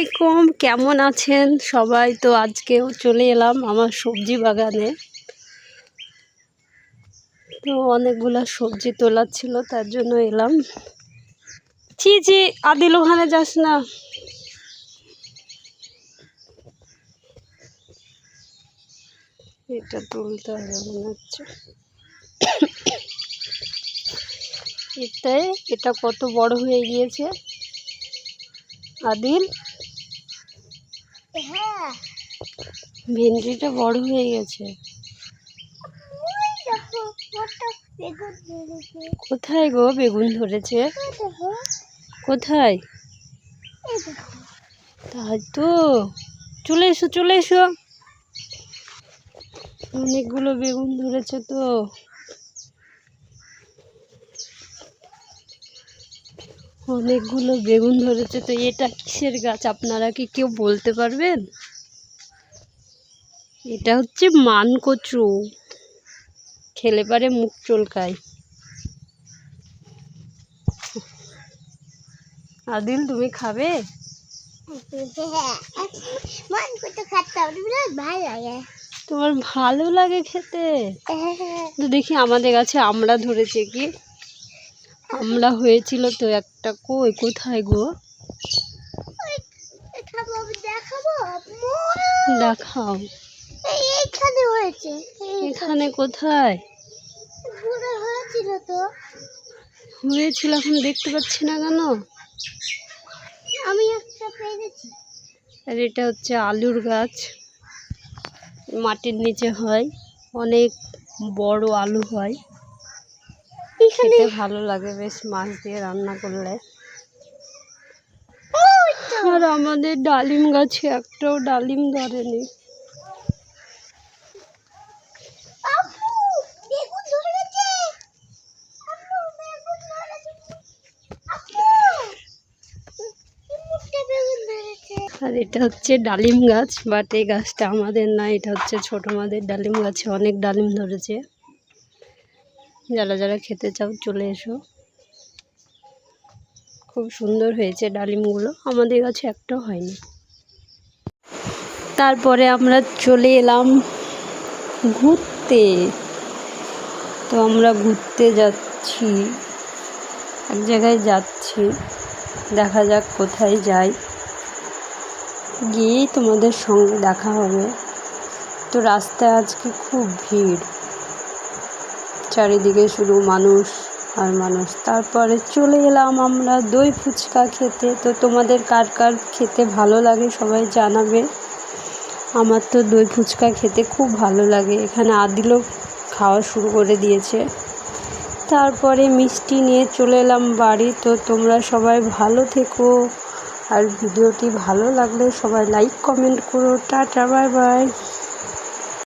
আলাইকুম, কেমন আছেন সবাই? তো আজকেও চলে এলাম আমার সবজি বাগানে। তো অনেকগুলা সবজি তোলার ছিল, তার জন্য এলাম। ছি ছি, আদিল ওখানে যাস না। এটা তুলতে হবে মনে হচ্ছে। এটা কত বড় হয়ে গিয়েছে আদিল। হ্যাঁ, ভেন্ডিটা বড় হয়ে গেছে। কোথায় গো বেগুন ধরেছে? কোথায়? তাই তো, চলে এসো চলে এসো। অনেকগুলো বেগুন ধরেছে তো। অনেকগুলো বেগুন ধরেছে তো। এটা কিসের গাছ আপনারা কি কেউ বলতে পারবেন? এটা হচ্ছে মানকচু, খেলে পারে মুখ চুলকায়। আদিল, তুমি খাবে? তোমার ভালো লাগে খেতে? তো দেখি আমাদের কাছে আমড়া ধরেছে কি? আমড়া হয়েছিল তো একটা, কই কোথায় গো? দেখাও। এইখানে হয়েছে। এখানে কোথায় হয়েছিল তো? হয়েছিল, এখন দেখতে পাচ্ছি না কেন? আমি একটা পেরেছি। আর এটা হচ্ছে আলুর গাছ, মাটির নিচে হয়, অনেক বড় আলু হয়, খেতে ভালো লাগে বেশ, মাছ দিয়ে রান্না করলে। আর আমাদের ডালিম গাছে একটাও ডালিম ধরেনি। আর এটা হচ্ছে ডালিম গাছ, বাট এই গাছটা আমাদের না, এটা হচ্ছে ছোট মাদের ডালিম গাছে অনেক ডালিম ধরেছে। যারা যারা খেতে চাও চলে এসো, খুব সুন্দর হয়েছে ডালিমগুলো, আমাদের গাছে একটাও হয়নি। তারপরে আমরা চলে এলাম ঘুরতে। তো আমরা ঘুরতে যাচ্ছি, এক জায়গায় যাচ্ছি, দেখা যাক কোথায় যাই, গিয়েই তোমাদের সঙ্গে দেখা হবে। তো রাস্তায় আজকে খুব ভিড়, চারিদিকে শুধু মানুষ আর মানুষ। তারপরে চলে এলাম আমরা দই ফুচকা খেতে। তো তোমাদের কার কার খেতে ভালো লাগে সবাই জানাবে। আমার তো দই ফুচকা খেতে খুব ভালো লাগে। এখানে আদিলও খাওয়া শুরু করে দিয়েছে। তারপরে মিষ্টি নিয়ে চলে এলাম বাড়ি। তো তোমরা সবাই ভালো থেকো, আর ভিডিওটি ভালো লাগলে সবাই লাইক কমেন্ট করো। Tata, bye bye.